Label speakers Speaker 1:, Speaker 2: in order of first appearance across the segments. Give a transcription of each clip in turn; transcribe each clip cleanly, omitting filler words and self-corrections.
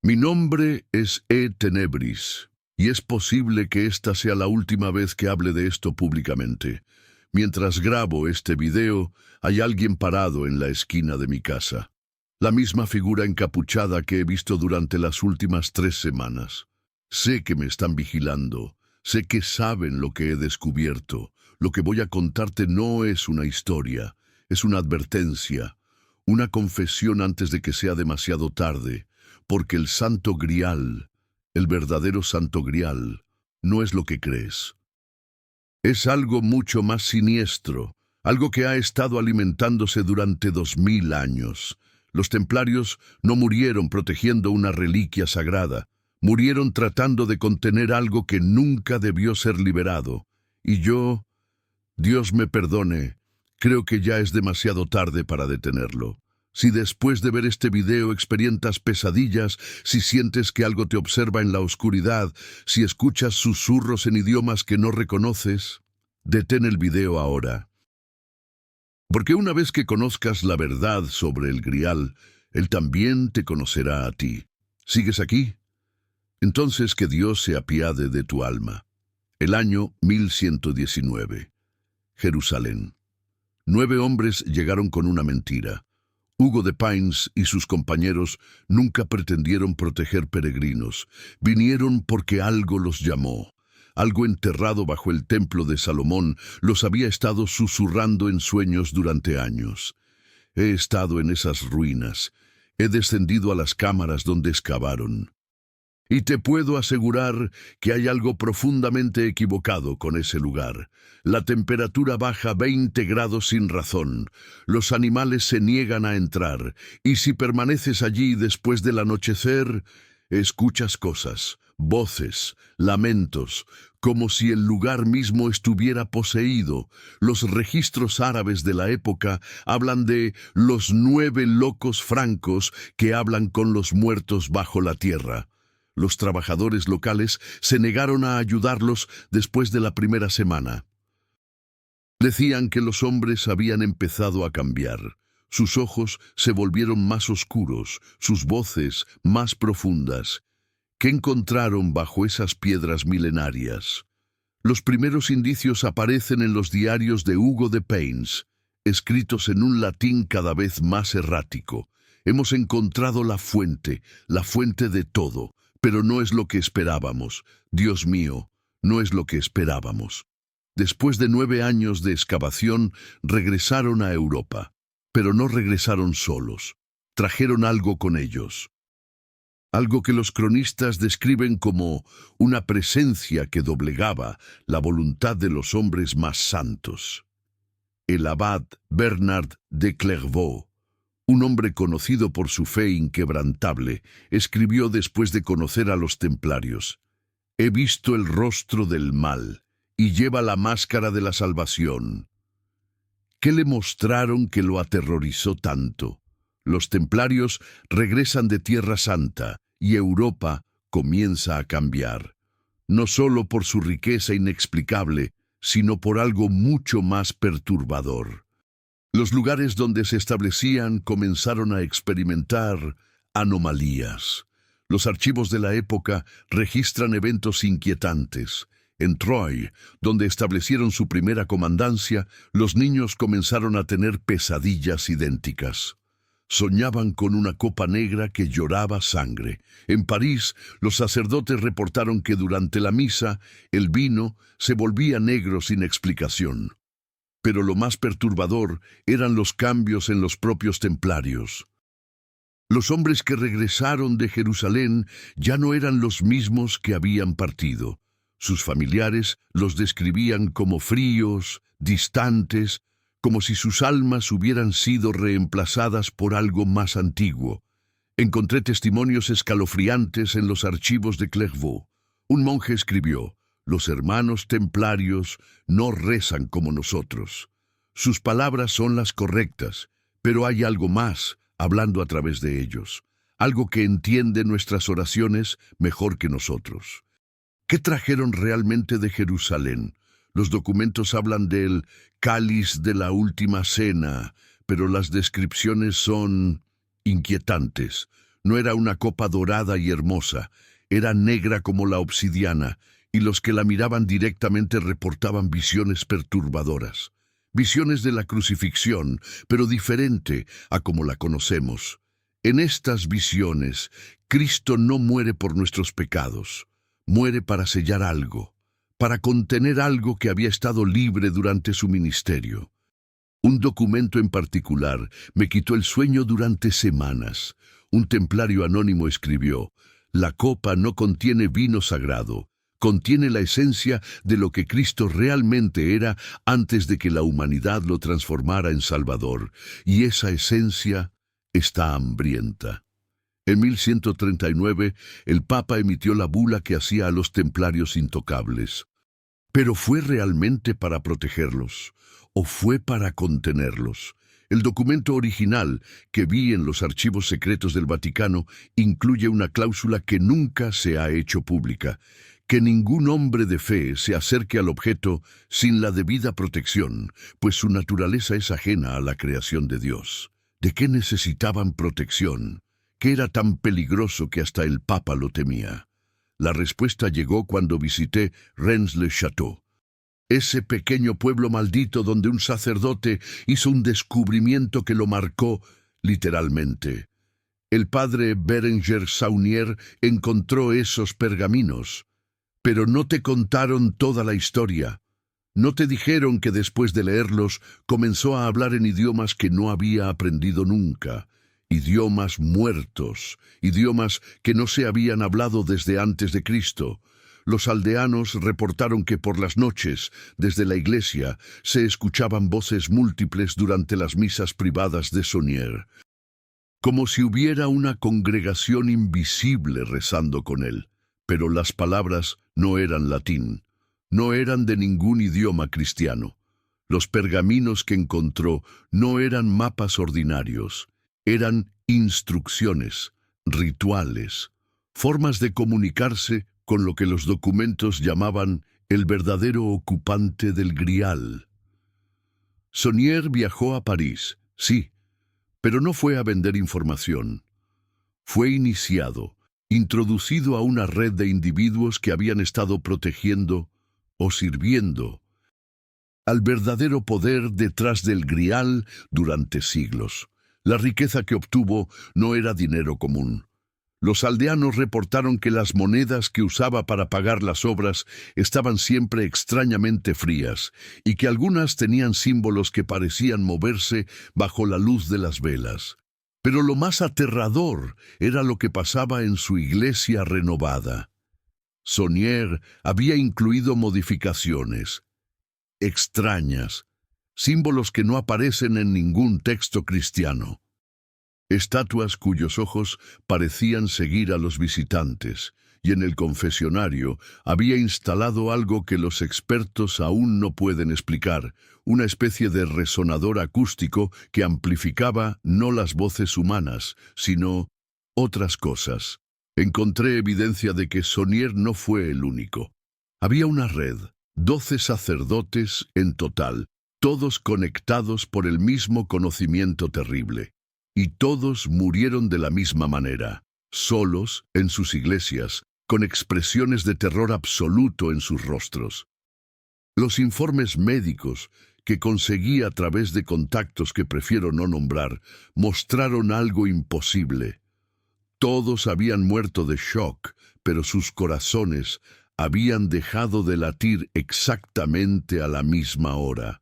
Speaker 1: Mi nombre es E. Tenebris, y es posible que esta sea la última vez que hable de esto públicamente. Mientras grabo este video, hay alguien parado en la esquina de mi casa. La misma figura encapuchada que he visto durante las últimas 3 semanas. Sé que me están vigilando, sé que saben lo que he descubierto. Lo que voy a contarte no es una historia, es una advertencia, una confesión antes de que sea demasiado tarde. Porque el Santo Grial, el verdadero Santo Grial, no es lo que crees. Es algo mucho más siniestro, algo que ha estado alimentándose durante 2000 años. Los templarios no murieron protegiendo una reliquia sagrada, murieron tratando de contener algo que nunca debió ser liberado. Y yo, Dios me perdone, creo que ya es demasiado tarde para detenerlo. Si después de ver este video experimentas pesadillas, si sientes que algo te observa en la oscuridad, si escuchas susurros en idiomas que no reconoces, detén el video ahora. Porque una vez que conozcas la verdad sobre el Grial, él también te conocerá a ti. ¿Sigues aquí? Entonces que Dios se apiade de tu alma. El año 1119. Jerusalén. 9 hombres llegaron con una mentira. Hugo de Payns y sus compañeros nunca pretendieron proteger peregrinos. Vinieron porque algo los llamó. Algo enterrado bajo el templo de Salomón los había estado susurrando en sueños durante años. He estado en esas ruinas. He descendido a las cámaras donde excavaron. Y te puedo asegurar que hay algo profundamente equivocado con ese lugar. La temperatura baja 20 grados sin razón. Los animales se niegan a entrar. Y si permaneces allí después del anochecer, escuchas cosas, voces, lamentos, como si el lugar mismo estuviera poseído. Los registros árabes de la época hablan de los 9 locos francos que hablan con los muertos bajo la tierra. Los trabajadores locales se negaron a ayudarlos después de la primera semana. Decían que los hombres habían empezado a cambiar. Sus ojos se volvieron más oscuros, sus voces más profundas. ¿Qué encontraron bajo esas piedras milenarias? Los primeros indicios aparecen en los diarios de Hugo de Payns, escritos en un latín cada vez más errático. Hemos encontrado la fuente de todo. Pero no es lo que esperábamos. Dios mío, no es lo que esperábamos. Después de 9 años de excavación, regresaron a Europa. Pero no regresaron solos. Trajeron algo con ellos. Algo que los cronistas describen como una presencia que doblegaba la voluntad de los hombres más santos. El abad Bernard de Clairvaux, un hombre conocido por su fe inquebrantable, escribió después de conocer a los templarios: «He visto el rostro del mal, y lleva la máscara de la salvación». ¿Qué le mostraron que lo aterrorizó tanto? Los templarios regresan de Tierra Santa, y Europa comienza a cambiar. No solo por su riqueza inexplicable, sino por algo mucho más perturbador. Los lugares donde se establecían comenzaron a experimentar anomalías. Los archivos de la época registran eventos inquietantes. En Troyes, donde establecieron su primera comandancia, los niños comenzaron a tener pesadillas idénticas. Soñaban con una copa negra que lloraba sangre. En París, los sacerdotes reportaron que durante la misa, el vino se volvía negro sin explicación. Pero lo más perturbador eran los cambios en los propios templarios. Los hombres que regresaron de Jerusalén ya no eran los mismos que habían partido. Sus familiares los describían como fríos, distantes, como si sus almas hubieran sido reemplazadas por algo más antiguo. Encontré testimonios escalofriantes en los archivos de Clairvaux. Un monje escribió: «Los hermanos templarios no rezan como nosotros. Sus palabras son las correctas, pero hay algo más hablando a través de ellos, algo que entiende nuestras oraciones mejor que nosotros». ¿Qué trajeron realmente de Jerusalén? Los documentos hablan del cáliz de la última cena, pero las descripciones son inquietantes. No era una copa dorada y hermosa, era negra como la obsidiana, y los que la miraban directamente reportaban visiones perturbadoras. Visiones de la crucifixión, pero diferente a como la conocemos. En estas visiones, Cristo no muere por nuestros pecados, muere para sellar algo, para contener algo que había estado libre durante su ministerio. Un documento en particular me quitó el sueño durante semanas. Un templario anónimo escribió: «La copa no contiene vino sagrado, contiene la esencia de lo que Cristo realmente era antes de que la humanidad lo transformara en Salvador, y esa esencia está hambrienta». En 1139, el Papa emitió la bula que hacía a los templarios intocables. ¿Pero fue realmente para protegerlos o fue para contenerlos? El documento original que vi en los archivos secretos del Vaticano incluye una cláusula que nunca se ha hecho pública: que ningún hombre de fe se acerque al objeto sin la debida protección, pues su naturaleza es ajena a la creación de Dios. ¿De qué necesitaban protección? ¿Qué era tan peligroso que hasta el Papa lo temía? La respuesta llegó cuando visité Rennes-le-Château, ese pequeño pueblo maldito donde un sacerdote hizo un descubrimiento que lo marcó literalmente. El padre Bérenger Saunier encontró esos pergaminos, pero no te contaron toda la historia. No te dijeron que después de leerlos comenzó a hablar en idiomas que no había aprendido nunca, idiomas muertos, idiomas que no se habían hablado desde antes de Cristo. Los aldeanos reportaron que por las noches, desde la iglesia, se escuchaban voces múltiples durante las misas privadas de Saunier, como si hubiera una congregación invisible rezando con él. Pero las palabras no eran latín, no eran de ningún idioma cristiano. Los pergaminos que encontró no eran mapas ordinarios, eran instrucciones, rituales, formas de comunicarse con lo que los documentos llamaban el verdadero ocupante del Grial. Saunier viajó a París, sí, pero no fue a vender información. Fue iniciado, introducido a una red de individuos que habían estado protegiendo o sirviendo al verdadero poder detrás del Grial durante siglos. La riqueza que obtuvo no era dinero común. Los aldeanos reportaron que las monedas que usaba para pagar las obras estaban siempre extrañamente frías y que algunas tenían símbolos que parecían moverse bajo la luz de las velas. Pero lo más aterrador era lo que pasaba en su iglesia renovada. Saunier había incluido modificaciones extrañas, símbolos que no aparecen en ningún texto cristiano. Estatuas cuyos ojos parecían seguir a los visitantes, y en el confesionario había instalado algo que los expertos aún no pueden explicar, una especie de resonador acústico que amplificaba no las voces humanas, sino otras cosas. Encontré evidencia de que Saunier no fue el único. Había una red, 12 sacerdotes en total, todos conectados por el mismo conocimiento terrible. Y todos murieron de la misma manera, solos en sus iglesias, con expresiones de terror absoluto en sus rostros. Los informes médicos que conseguí a través de contactos que prefiero no nombrar mostraron algo imposible. Todos habían muerto de shock, pero sus corazones habían dejado de latir exactamente a la misma hora,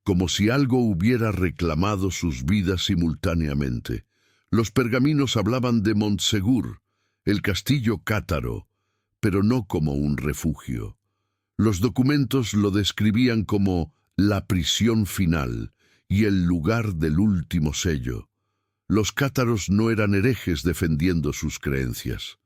Speaker 1: como si algo hubiera reclamado sus vidas simultáneamente. Los pergaminos hablaban de Montsegur, el castillo cátaro, pero no como un refugio. Los documentos lo describían como la prisión final y el lugar del último sello. Los cátaros no eran herejes defendiendo sus creencias.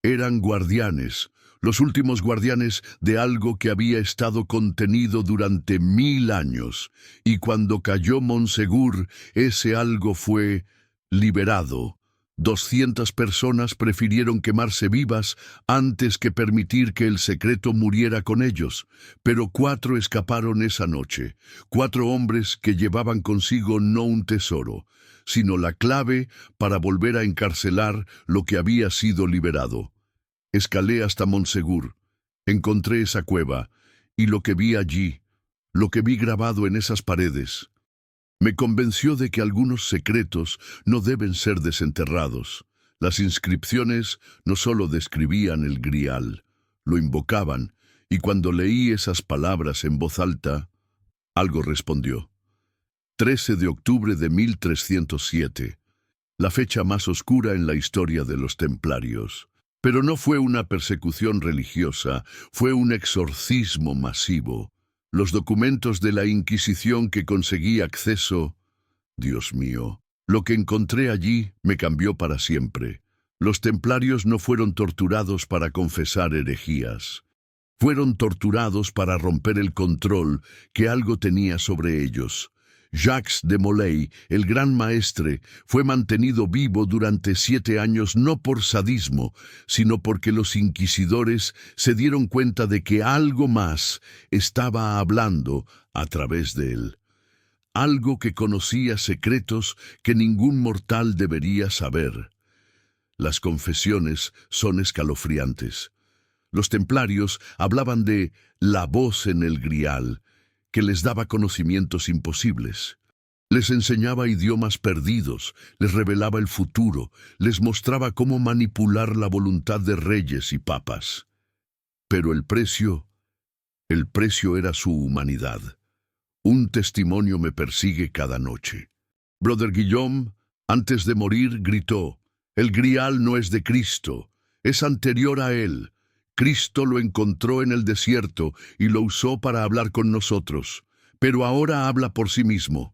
Speaker 1: Eran guardianes, los últimos guardianes de algo que había estado contenido durante 1000 años, y cuando cayó Montsegur, ese algo fue liberado, 200 personas prefirieron quemarse vivas antes que permitir que el secreto muriera con ellos, pero 4 escaparon esa noche, 4 hombres que llevaban consigo no un tesoro, sino la clave para volver a encarcelar lo que había sido liberado. Escalé hasta Montsegur, encontré esa cueva, y lo que vi allí, lo que vi grabado en esas paredes, me convenció de que algunos secretos no deben ser desenterrados. Las inscripciones no solo describían el Grial, lo invocaban, y cuando leí esas palabras en voz alta, algo respondió. 13 de octubre de 1307, la fecha más oscura en la historia de los templarios. Pero no fue una persecución religiosa, fue un exorcismo masivo. Los documentos de la Inquisición que conseguí acceso, Dios mío, lo que encontré allí me cambió para siempre. Los templarios no fueron torturados para confesar herejías. Fueron torturados para romper el control que algo tenía sobre ellos. Jacques de Molay, el gran maestre, fue mantenido vivo durante 7 años no por sadismo, sino porque los inquisidores se dieron cuenta de que algo más estaba hablando a través de él. Algo que conocía secretos que ningún mortal debería saber. Las confesiones son escalofriantes. Los templarios hablaban de la voz en el Grial, que les daba conocimientos imposibles. Les enseñaba idiomas perdidos, les revelaba el futuro, les mostraba cómo manipular la voluntad de reyes y papas. Pero el precio era su humanidad. Un testimonio me persigue cada noche. Brother Guillaume, antes de morir, gritó, «El Grial no es de Cristo, es anterior a él. Cristo lo encontró en el desierto y lo usó para hablar con nosotros, pero ahora habla por sí mismo».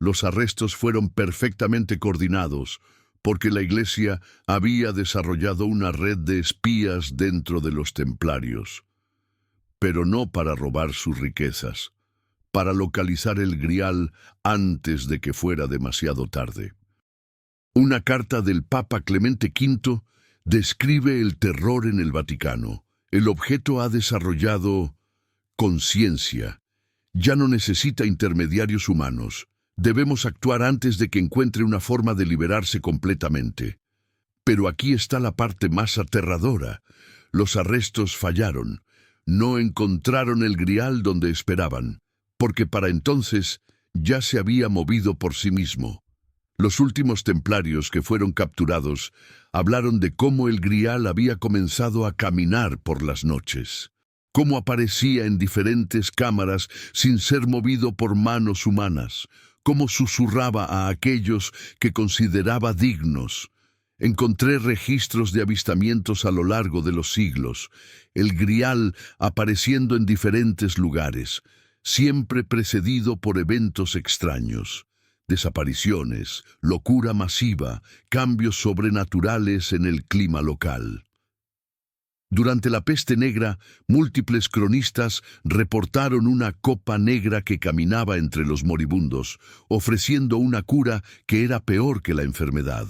Speaker 1: Los arrestos fueron perfectamente coordinados, porque la Iglesia había desarrollado una red de espías dentro de los templarios. Pero no para robar sus riquezas, para localizar el Grial antes de que fuera demasiado tarde. Una carta del Papa Clemente V describe el terror en el Vaticano. El objeto ha desarrollado conciencia. Ya no necesita intermediarios humanos. Debemos actuar antes de que encuentre una forma de liberarse completamente. Pero aquí está la parte más aterradora. Los arrestos fallaron. No encontraron el Grial donde esperaban, porque para entonces ya se había movido por sí mismo. Los últimos templarios que fueron capturados hablaron de cómo el Grial había comenzado a caminar por las noches, cómo aparecía en diferentes cámaras sin ser movido por manos humanas, cómo susurraba a aquellos que consideraba dignos. Encontré registros de avistamientos a lo largo de los siglos, el Grial apareciendo en diferentes lugares, siempre precedido por eventos extraños. Desapariciones, locura masiva, cambios sobrenaturales en el clima local. Durante la peste negra, múltiples cronistas reportaron una copa negra que caminaba entre los moribundos, ofreciendo una cura que era peor que la enfermedad.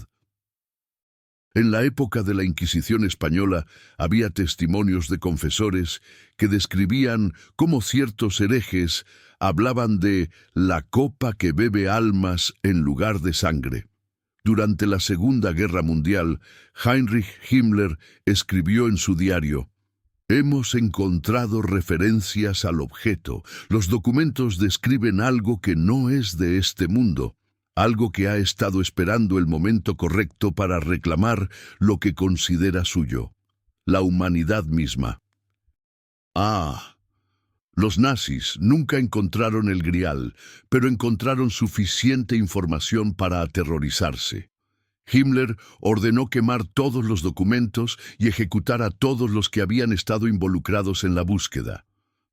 Speaker 1: En la época de la Inquisición española había testimonios de confesores que describían cómo ciertos herejes hablaban de la copa que bebe almas en lugar de sangre. Durante la Segunda Guerra Mundial, Heinrich Himmler escribió en su diario, «Hemos encontrado referencias al objeto. Los documentos describen algo que no es de este mundo, algo que ha estado esperando el momento correcto para reclamar lo que considera suyo, la humanidad misma». Los nazis nunca encontraron el Grial, pero encontraron suficiente información para aterrorizarse. Himmler ordenó quemar todos los documentos y ejecutar a todos los que habían estado involucrados en la búsqueda.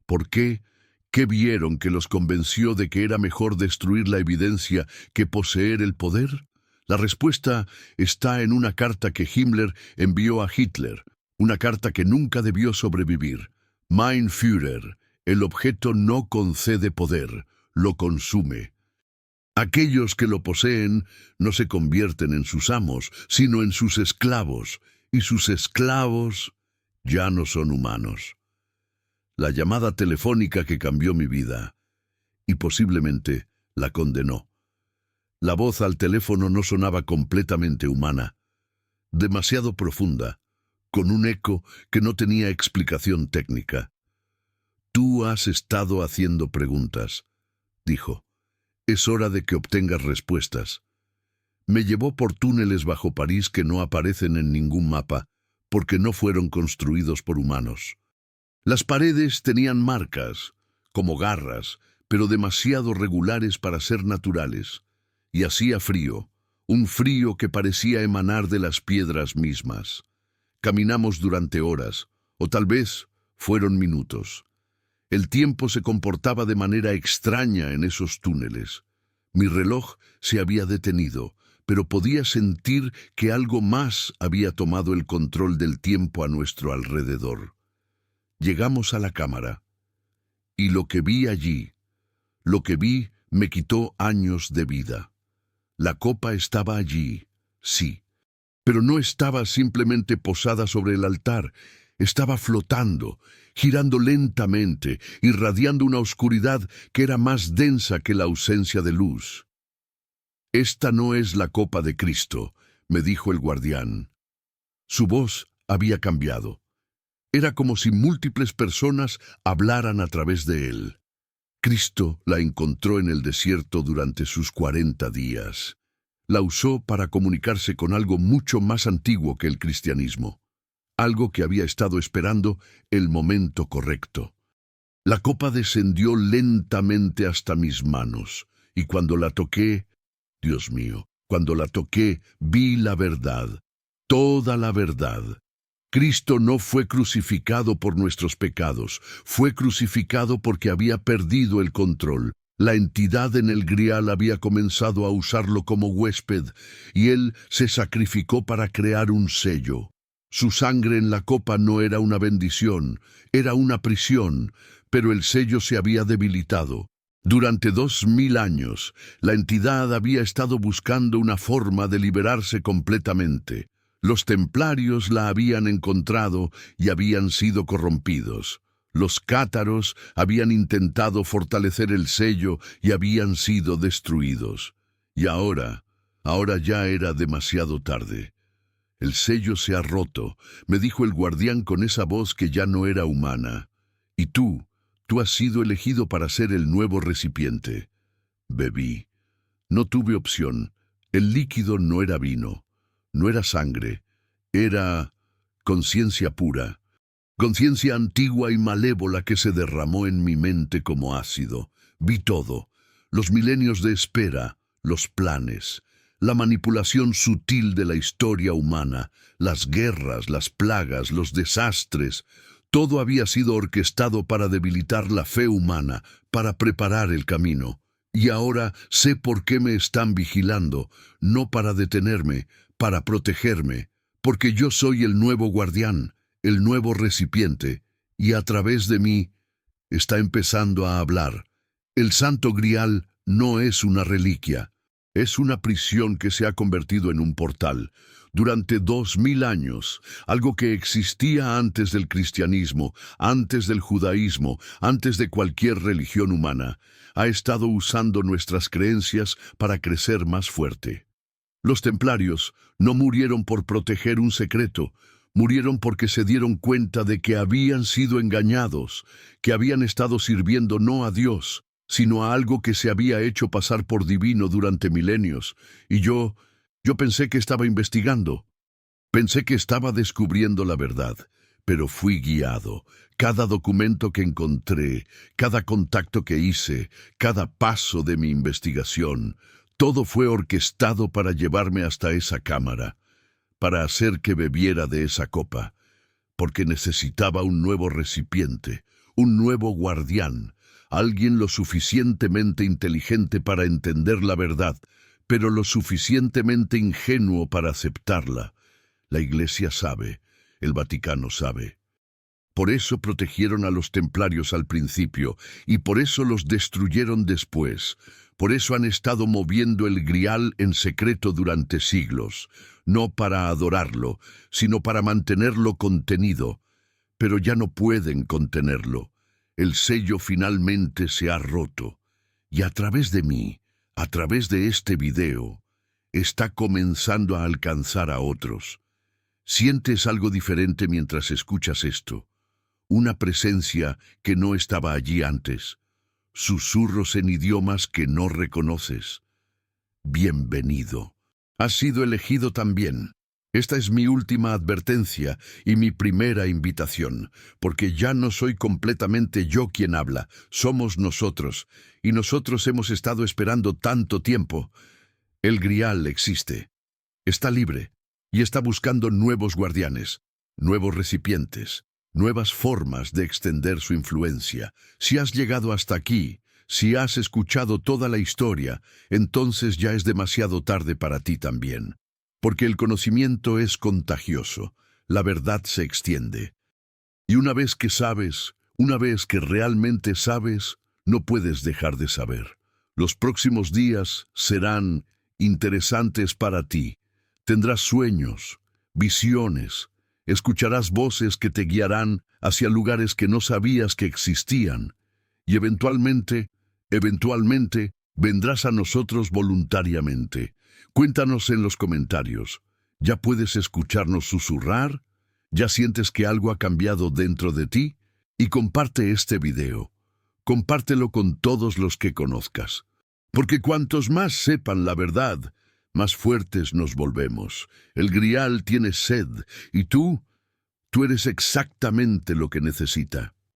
Speaker 1: ¿Por qué? ¿Qué vieron que los convenció de que era mejor destruir la evidencia que poseer el poder? La respuesta está en una carta que Himmler envió a Hitler, una carta que nunca debió sobrevivir. Mein Führer, el objeto no concede poder, lo consume. Aquellos que lo poseen no se convierten en sus amos, sino en sus esclavos, y sus esclavos ya no son humanos. La llamada telefónica que cambió mi vida, y posiblemente la condenó. La voz al teléfono no sonaba completamente humana, demasiado profunda, con un eco que no tenía explicación técnica. «Tú has estado haciendo preguntas», dijo. «Es hora de que obtengas respuestas». Me llevó por túneles bajo París que no aparecen en ningún mapa, porque no fueron construidos por humanos. Las paredes tenían marcas, como garras, pero demasiado regulares para ser naturales, y hacía frío, un frío que parecía emanar de las piedras mismas. Caminamos durante horas, o tal vez fueron minutos. El tiempo se comportaba de manera extraña en esos túneles. Mi reloj se había detenido, pero podía sentir que algo más había tomado el control del tiempo a nuestro alrededor. Llegamos a la cámara, y lo que vi allí, lo que vi me quitó años de vida. La copa estaba allí, sí, pero no estaba simplemente posada sobre el altar, estaba flotando, girando lentamente, irradiando una oscuridad que era más densa que la ausencia de luz. «Esta no es la copa de Cristo», me dijo el guardián. Su voz había cambiado. Era como si múltiples personas hablaran a través de él. Cristo la encontró en el desierto durante sus 40 días. La usó para comunicarse con algo mucho más antiguo que el cristianismo. Algo que había estado esperando el momento correcto. La copa descendió lentamente hasta mis manos, y cuando la toqué, Dios mío, cuando la toqué, vi la verdad, toda la verdad. Cristo no fue crucificado por nuestros pecados, fue crucificado porque había perdido el control. La entidad en el grial había comenzado a usarlo como huésped, y él se sacrificó para crear un sello. Su sangre en la copa no era una bendición, era una prisión, pero el sello se había debilitado. Durante 2000 años, la entidad había estado buscando una forma de liberarse completamente. Los templarios la habían encontrado y habían sido corrompidos. Los cátaros habían intentado fortalecer el sello y habían sido destruidos. Y ahora ya era demasiado tarde. «El sello se ha roto», me dijo el guardián con esa voz que ya no era humana. «Y tú has sido elegido para ser el nuevo recipiente». Bebí. No tuve opción. El líquido no era vino, no era sangre, era conciencia pura. Conciencia antigua y malévola que se derramó en mi mente como ácido. Vi todo, los milenios de espera, los planes, la manipulación sutil de la historia humana, las guerras, las plagas, los desastres. Todo había sido orquestado para debilitar la fe humana, para preparar el camino. Y ahora sé por qué me están vigilando, no para detenerme, para protegerme, porque yo soy el nuevo guardián, el nuevo recipiente, y a través de mí está empezando a hablar. El Santo Grial no es una reliquia, es una prisión que se ha convertido en un portal. Durante 2000 años, algo que existía antes del cristianismo, antes del judaísmo, antes de cualquier religión humana, ha estado usando nuestras creencias para crecer más fuerte. Los templarios no murieron por proteger un secreto, murieron porque se dieron cuenta de que habían sido engañados, que habían estado sirviendo no a Dios, sino a algo que se había hecho pasar por divino durante milenios. Y yo pensé que estaba investigando, pensé que estaba descubriendo la verdad, pero fui guiado. Cada documento que encontré, cada contacto que hice, cada paso de mi investigación, todo fue orquestado para llevarme hasta esa cámara, para hacer que bebiera de esa copa, porque necesitaba un nuevo recipiente, un nuevo guardián, alguien lo suficientemente inteligente para entender la verdad, pero lo suficientemente ingenuo para aceptarla. La Iglesia sabe, el Vaticano sabe. Por eso protegieron a los templarios al principio, y por eso los destruyeron después. Por eso han estado moviendo el grial en secreto durante siglos, no para adorarlo, sino para mantenerlo contenido. Pero ya no pueden contenerlo. El sello finalmente se ha roto. Y a través de mí, a través de este video, está comenzando a alcanzar a otros. Sientes algo diferente mientras escuchas esto. Una presencia que no estaba allí antes. Susurros en idiomas que no reconoces. Bienvenido. Has sido elegido también. Esta es mi última advertencia y mi primera invitación, porque ya no soy completamente yo quien habla, somos nosotros, y nosotros hemos estado esperando tanto tiempo. El grial existe, está libre, y está buscando nuevos guardianes, nuevos recipientes, nuevas formas de extender su influencia. Si has llegado hasta aquí, si has escuchado toda la historia, entonces ya es demasiado tarde para ti también. Porque el conocimiento es contagioso, la verdad se extiende. Y una vez que sabes, una vez que realmente sabes, no puedes dejar de saber. Los próximos días serán interesantes para ti. Tendrás sueños, visiones, escucharás voces que te guiarán hacia lugares que no sabías que existían. Y eventualmente, vendrás a nosotros voluntariamente. Cuéntanos en los comentarios. ¿Ya puedes escucharnos susurrar? ¿Ya sientes que algo ha cambiado dentro de ti? Y comparte este video. Compártelo con todos los que conozcas. Porque cuantos más sepan la verdad, más fuertes nos volvemos. El grial tiene sed, y tú eres exactamente lo que necesita.